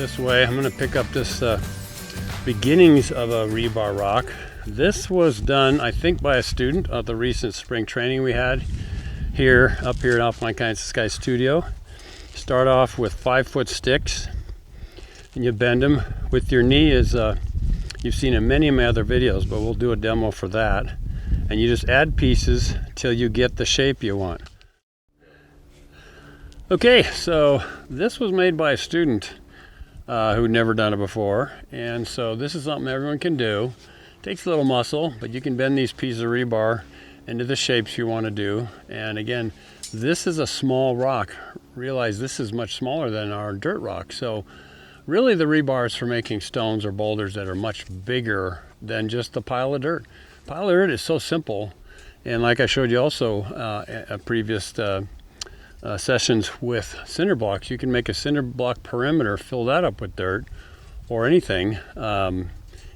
this way. I'm going to pick up this beginnings of a rebar rock. This was done, I think, by a student at the recent spring training we had up here in Alpine Kansas Sky Studio. Start off with 5-foot sticks, and you bend them with your knee. As you've seen in many of my other videos, but we'll do a demo for that. And you just add pieces till you get the shape you want. Okay, so this was made by a student who'd never done it before, and so this is something everyone can do. It takes a little muscle, but you can bend these pieces of rebar into the shapes you want to do. And again, this is a small rock. Realize this is much smaller than our dirt rock, so really the rebar is for making stones or boulders that are much bigger than just the pile of dirt. Pile of dirt is so simple, and like I showed you also at previous sessions with cinder blocks, you can make a cinder block perimeter, fill that up with dirt or anything,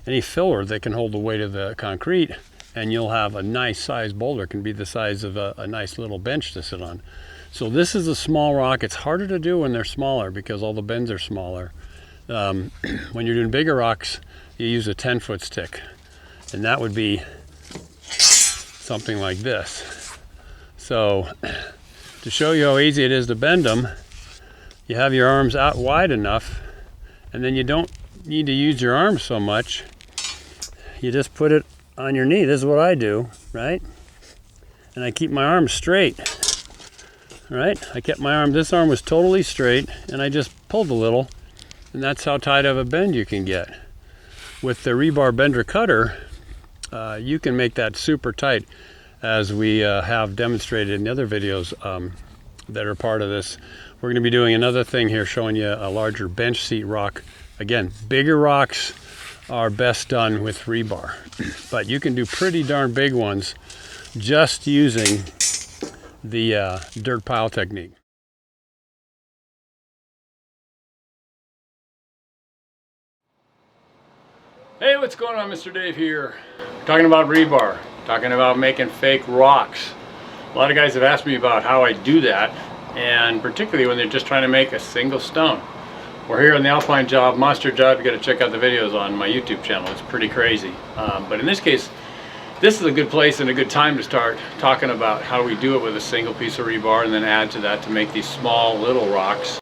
any filler that can hold the weight of the concrete, and you'll have a nice sized boulder. It can be the size of a nice little bench to sit on. So this is a small rock. It's harder to do when they're smaller because all the bends are smaller. When you're doing bigger rocks, you use a 10-foot stick, and that would be something like this. So to show you how easy it is to bend them, you have your arms out wide enough, and then you don't need to use your arms so much. You just put it on your knee. This is what I do, right? And I keep my arms straight, right? I kept my arm, this arm was totally straight, and I just pulled a little, and that's how tight of a bend you can get. With the rebar bender cutter, you can make that super tight, as we have demonstrated in the other videos that are part of this. We're going to be doing another thing here, showing you a larger bench seat rock. Again, bigger rocks are best done with rebar, but you can do pretty darn big ones just using the dirt pile technique. Hey, what's going on? Mr. Dave here. Talking about rebar, talking about making fake rocks. A lot of guys have asked me about how I do that, and particularly when they're just trying to make a single stone. We're here on the Alpine job, monster job. You got to check out the videos on my YouTube channel. It's pretty crazy. But in this case, this is a good place and a good time to start talking about how we do it with a single piece of rebar, and then add to that to make these small little rocks,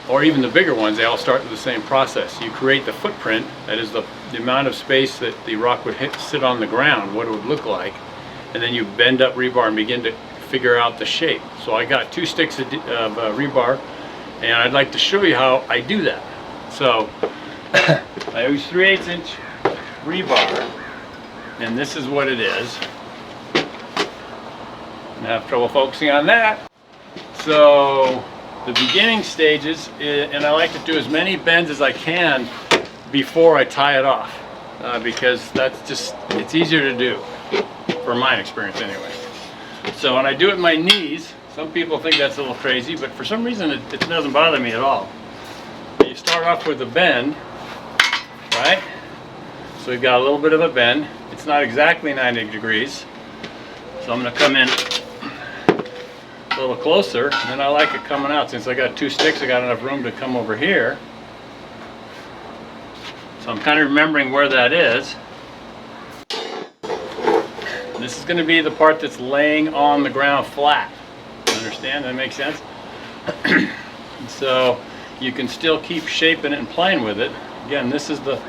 or even the bigger ones. They all start with the same process. You create the footprint, that is the amount of space that the rock would sit on the ground, what it would look like, and then you bend up rebar and begin to figure out the shape. So I got 2 sticks of rebar, and I'd like to show you how I do that. So I use 3/8 inch rebar, and this is what it is. I have trouble focusing on that. So the beginning stages, and I like to do as many bends as I can before I tie it off, because it's easier to do, from my experience anyway. So when I do it with my knees, some people think that's a little crazy, but for some reason it doesn't bother me at all. You start off with a bend, right? So we've got a little bit of a bend. It's not exactly 90 degrees, so I'm going to come in a little closer, and then I like it coming out. Since I got 2 sticks, I got enough room to come over here. So I'm kind of remembering where that is. This is going to be the part that's laying on the ground flat. Understand? That makes sense? So you can still keep shaping it and playing with it. Again, this is the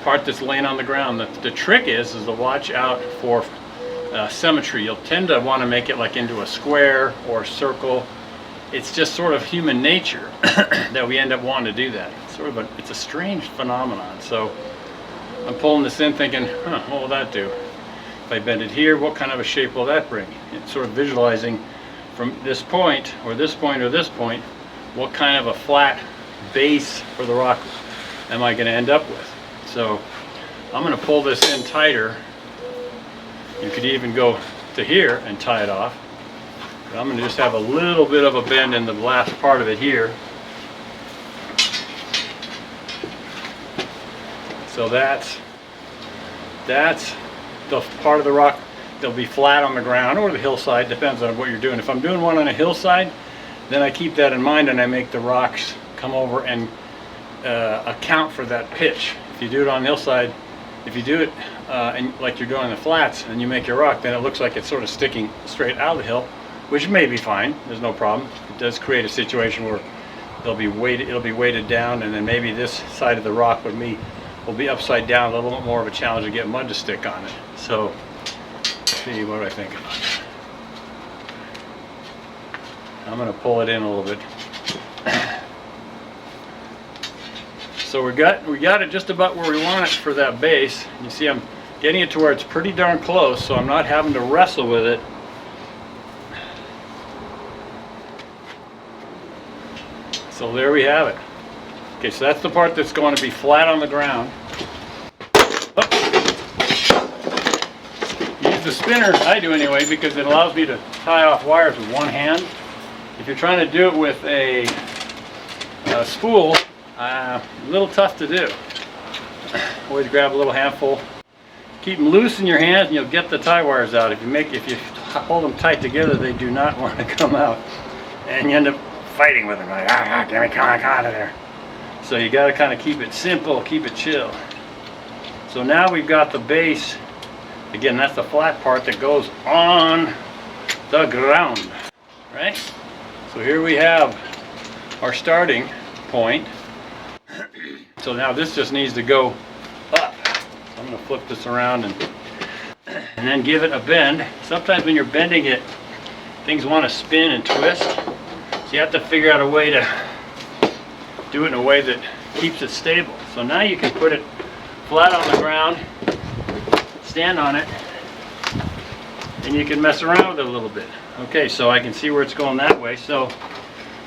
part that's laying on the ground. The trick is to watch out for symmetry. You'll tend to want to make it like into a square or a circle. It's just sort of human nature that we end up wanting to do that. It's a strange phenomenon. So I'm pulling this in thinking, what will that do? If I bend it here, what kind of a shape will that bring? It's sort of visualizing from this point, or this point, or this point, what kind of a flat base for the rock am I going to end up with? So I'm going to pull this in tighter. You could even go to here and tie it off. But I'm going to just have a little bit of a bend in the last part of it here. So that's the part of the rock that'll be flat on the ground, or the hillside, depends on what you're doing. If I'm doing one on a hillside, then I keep that in mind and I make the rocks come over and account for that pitch. If you do it on the hillside, if you do it and like you're doing the flats and you make your rock, then it looks like it's sort of sticking straight out of the hill, which may be fine. There's no problem. It does create a situation where it'll be weighted down, and then maybe this side of the rock will be upside down, a little bit more of a challenge to get mud to stick on it. So, let's see what I think about it. I'm going to pull it in a little bit. So we got it just about where we want it for that base. You see, I'm getting it to where it's pretty darn close, so I'm not having to wrestle with it. So there we have it. Okay, so that's the part that's going to be flat on the ground. Use the spinner, I do anyway, because it allows me to tie off wires with one hand. If you're trying to do it with a spool, a little tough to do. Always grab a little handful. Keep them loose in your hands and you'll get the tie wires out. If you hold them tight together, they do not want to come out. And you end up fighting with them, like, get me out of there. So you got to kind of keep it simple, keep it chill. So now we've got the base. Again, that's the flat part that goes on the ground, right? So here we have our starting point. So now this just needs to go up. So I'm going to flip this around and then give it a bend. Sometimes when you're bending it, things want to spin and twist. So you have to figure out a way to do it in a way that keeps it stable. So now you can put it flat on the ground, stand on it, and you can mess around with it a little bit. Okay, so I can see where it's going that way. So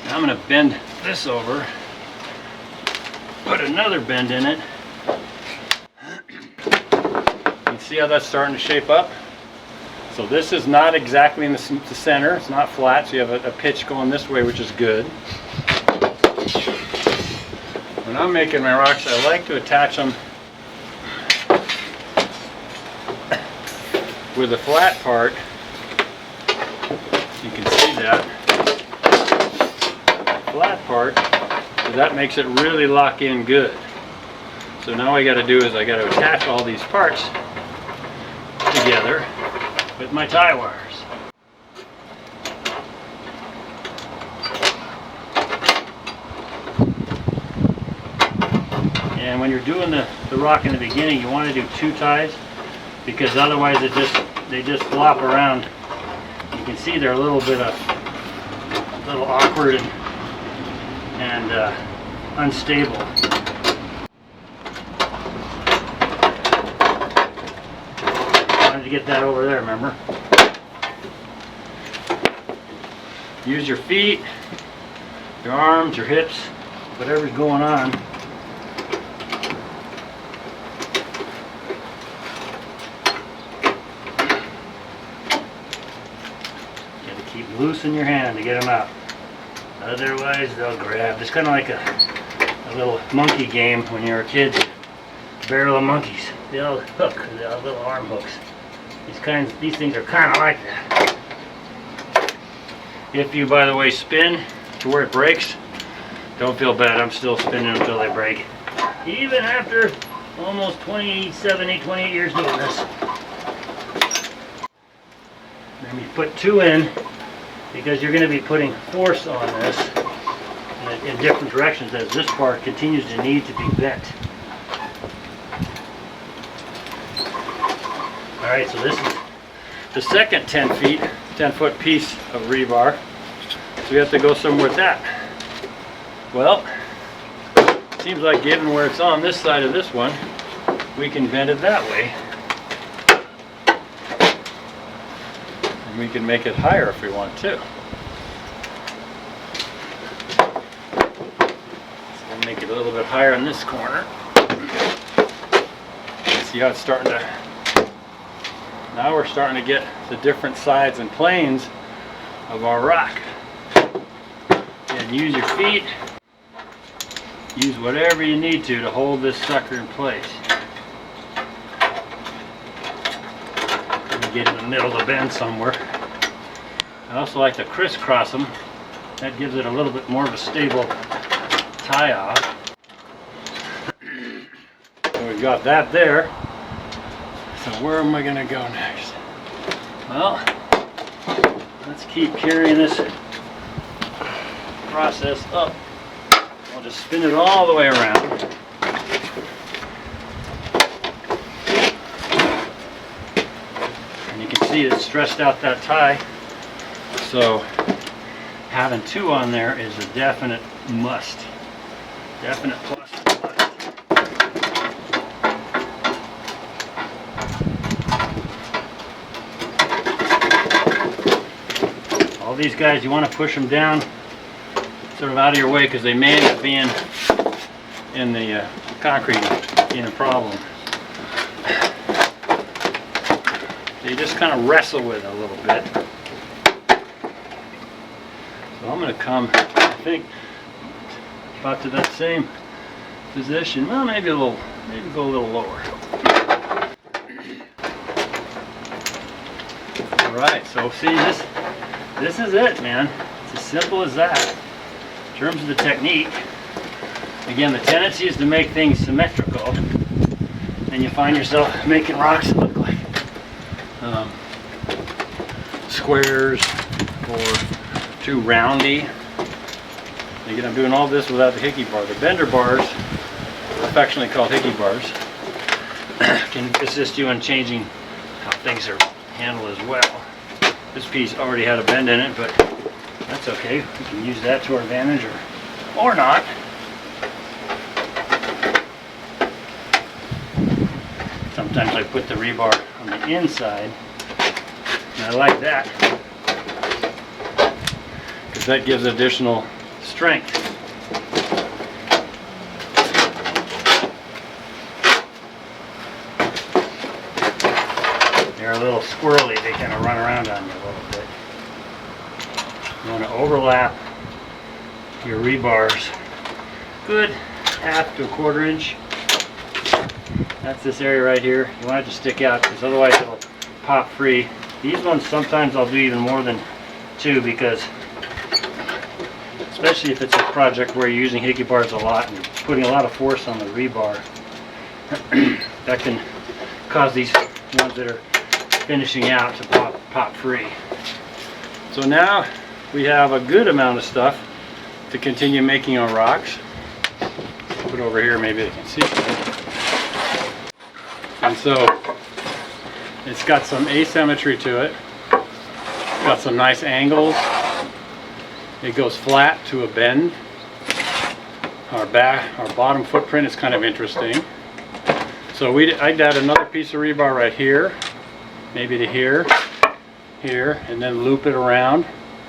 now I'm going to bend this over, put another bend in it. You can see how that's starting to shape up. So this is not exactly in the center, it's not flat, so you have a pitch going this way, which is good. When I'm making my rocks, I like to attach them with the flat part. You can see that. Flat part, so that makes it really lock in good. So now what I got to do is I got to attach all these parts together with my tie wires. And when you're doing the rock in the beginning, you want to do 2 ties, because otherwise they just flop around. You can see they're a little awkward and unstable. Wanted to get that over there, remember? Use your feet, your arms, your hips, whatever's going on. Loose in your hand to get them out. Otherwise, they'll grab. It's kind of like a little monkey game when you were a kid. Barrel of monkeys. They all hook. They all little arm hooks. These things are kind of like that. If you, by the way, spin to where it breaks, don't feel bad. I'm still spinning until I break. Even after almost 28 years doing this. Then we put 2 in, because you're going to be putting force on this in different directions as this part continues to need to be bent. Alright, so this is the second 10-foot piece of rebar. So we have to go somewhere with that. Well, it seems like given where it's on this side of this one, we can bend it that way. We can make it higher if we want to. So we'll make it a little bit higher in this corner. See how it's starting to... Now we're starting to get the different sides and planes of our rock. And use your feet. Use whatever you need to hold this sucker in place. Get in the middle of the bend somewhere. I also like to crisscross them. That gives it a little bit more of a stable tie off. we've got that there. So where am I gonna go next? Well, let's keep carrying this process up. I'll just spin it all the way around. And you can see it's stretched out that tie. So having two on there is a definite must. Definite plus. All these guys, you want to push them down sort of out of your way because they may end up being in the concrete being a problem. So you just kind of wrestle with it a little bit. So I'm going to come, I think, about to that same position. Well, maybe go a little lower. All right, so see this is it, man. It's as simple as that. In terms of the technique, again, the tendency is to make things symmetrical, and you find yourself making rocks that look like squares or too roundy. Again, I'm doing all this without the hickey bar. The bender bars, affectionately called hickey bars, can assist you in changing how things are handled as well. This piece already had a bend in it, but that's okay. We can use that to our advantage or not. Sometimes I put the rebar on the inside, and I like that because that gives additional strength. They're a little squirrely, they kind of run around on you a little bit. You want to overlap your rebars, good half to a quarter inch. That's this area right here. You want it to stick out because otherwise it'll pop free. These ones sometimes I'll do even more than two because especially if it's a project where you're using hickey bars a lot and putting a lot of force on the rebar, that can cause these ones that are finishing out to pop free. So now we have a good amount of stuff to continue making our rocks. Put over here, maybe they can see. And so it's got some asymmetry to it. It's got some nice angles. It goes flat to a bend. Our bottom footprint is kind of interesting. So I'd add another piece of rebar right here, maybe to here, and then loop it around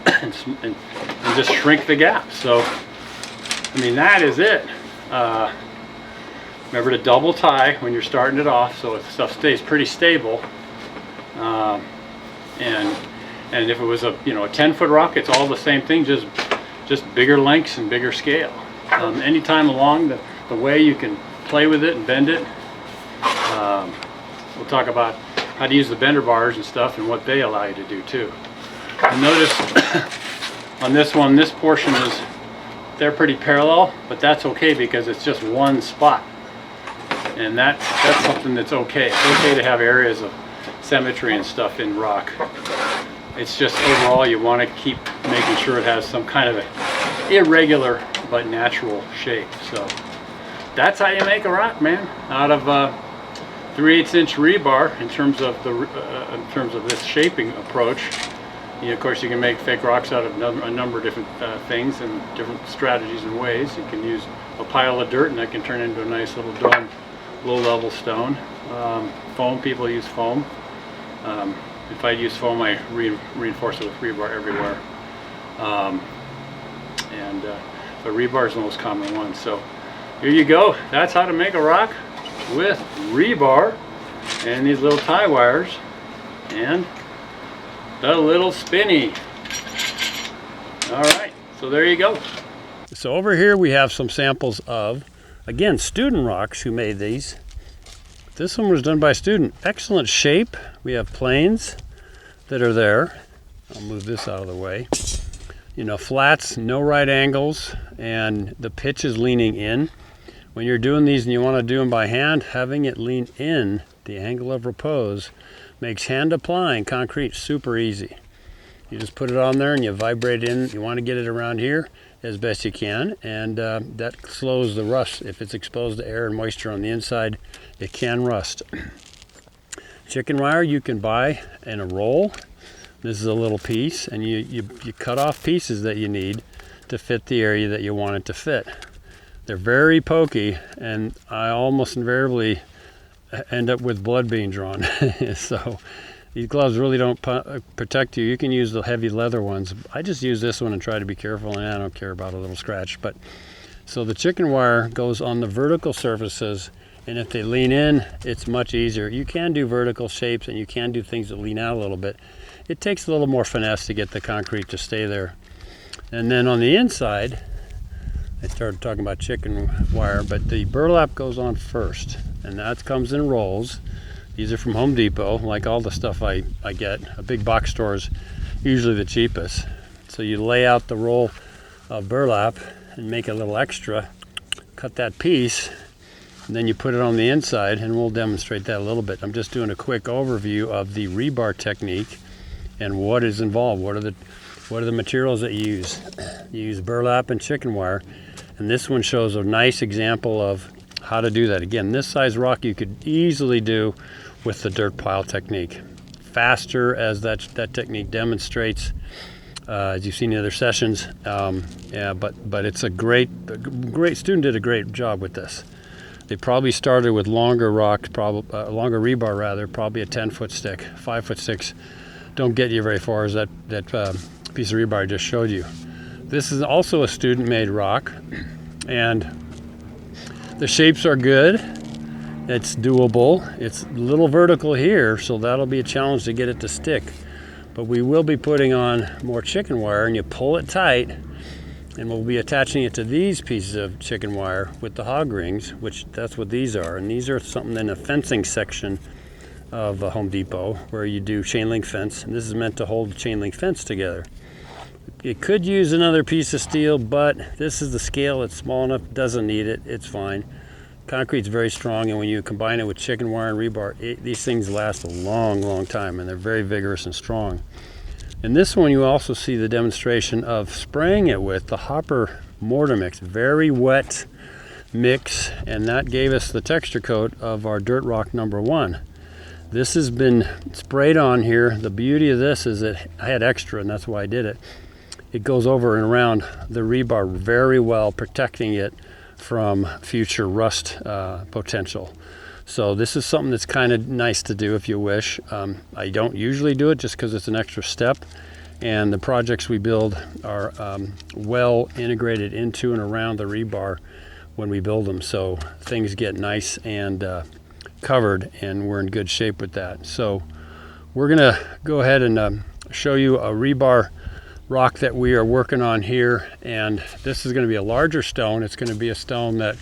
and just shrink the gap. So, I mean, that is it. Remember to double tie when you're starting it off so stuff stays pretty stable. And if it was a 10-foot rock, it's all the same thing, just bigger lengths and bigger scale. Anytime along the way you can play with it and bend it. We'll talk about how to use the bender bars and stuff and what they allow you to do too. And notice on this one, this portion they're pretty parallel, but that's okay because it's just one spot. And that's something that's okay. It's okay to have areas of symmetry and stuff in rock. It's just overall you want to keep making sure it has some kind of a irregular but natural shape. So that's how you make a rock, man. Out of 3/8 inch rebar in terms of this shaping approach. Of course, you can make fake rocks out of a number of different things and different strategies and ways. You can use a pile of dirt and that can turn into a nice little dome, low-level stone. Foam, people use foam. If I use foam, I reinforce it with rebar everywhere. But rebar is the most common one. So here you go. That's how to make a rock with rebar and these little tie wires and the little spinny. All right, so there you go. So over here we have some samples of, again, student rocks who made these. This one was done by a student. Excellent shape. We have planes that are there. I'll move this out of the way. Flats, no right angles, and the pitch is leaning in. when you're doing these and you want to do them by hand, having it lean in the angle of repose makes hand applying concrete super easy. You just put it on there and you vibrate in. You want to get it around here as best you can, and that slows the rust. If it's exposed to air and moisture on the inside, it can rust. Chicken wire you can buy in a roll. This is a little piece, and you cut off pieces that you need to fit the area that you want it to fit. They're very pokey, and I almost invariably end up with blood being drawn. So these gloves really don't protect you. You can use the heavy leather ones. I just use this one and try to be careful, and I don't care about a little scratch. But so the chicken wire goes on the vertical surfaces, and if they lean in, it's much easier. You can do vertical shapes, and you can do things that lean out a little bit. It takes a little more finesse to get the concrete to stay there. And then on the inside, I started talking about chicken wire, but the burlap goes on first, and that comes in rolls. These are from Home Depot, like all the stuff I get. A big box store is usually the cheapest. So you lay out the roll of burlap and make a little extra, cut that piece, and then you put it on the inside, and we'll demonstrate that a little bit. I'm just doing a quick overview of the rebar technique and what is involved. What are the materials that you use? You use burlap and chicken wire, and this one shows a nice example of how to do that. Again, this size rock you could easily do with the dirt pile technique. Faster, as that technique demonstrates, as you've seen in other sessions. But it's a great student did a great job with this. They probably started with longer rock, longer rebar rather, probably a 10-foot stick. 5-foot sticks don't get you very far, as that piece of rebar I just showed you. This is also a student-made rock, and the shapes are good. It's doable. It's a little vertical here, so that'll be a challenge to get it to stick. But we will be putting on more chicken wire, and you pull it tight, and we'll be attaching it to these pieces of chicken wire with the hog rings, which that's what these are. And these are something in a fencing section of Home Depot where you do chain link fence, and this is meant to hold the chain link fence together. It could use another piece of steel, but this is the scale. It's small enough, doesn't need it, it's fine. Concrete's very strong, and when you combine it with chicken wire and rebar, these things last a long time, and they're very vigorous and strong. In this one, you also see the demonstration of spraying it with the Hopper mortar mix. Very wet mix, and that gave us the texture coat of our dirt rock number 1. This has been sprayed on here. The beauty of this is that I had extra, and that's why I did it. It goes over and around the rebar very well, protecting it from future rust potential. So this is something that's kind of nice to do if you wish. I don't usually do it just because it's an extra step, and the projects we build are well integrated into and around the rebar when we build them, so things get nice and covered, and we're in good shape with that. So we're gonna go ahead and show you a rebar rock that we are working on here, and this is going to be a larger stone. It's going to be a stone that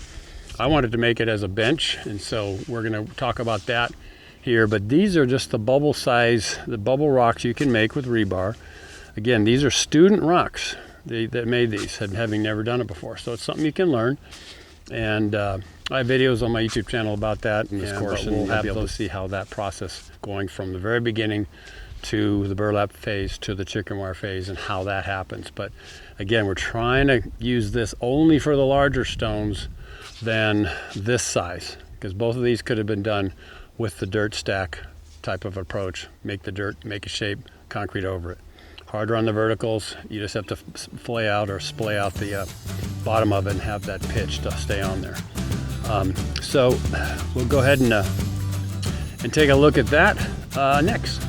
I wanted to make it as a bench, and so we're going to talk about that here. But these are just the bubble size, the bubble rocks you can make with rebar. Again, these are student rocks that made these, having never done it before, so it's something you can learn. And I have videos on my YouTube channel about that in this course, and we'll be able to see how that process going from the very beginning to the burlap phase to the chicken wire phase and how that happens. But again, we're trying to use this only for the larger stones than this size, because both of these could have been done with the dirt stack type of approach. Make the dirt, make a shape, concrete over it. Harder on the verticals. You just have to flay out or splay out the bottom of it and have that pitch to stay on there. So we'll go ahead and take a look at that next.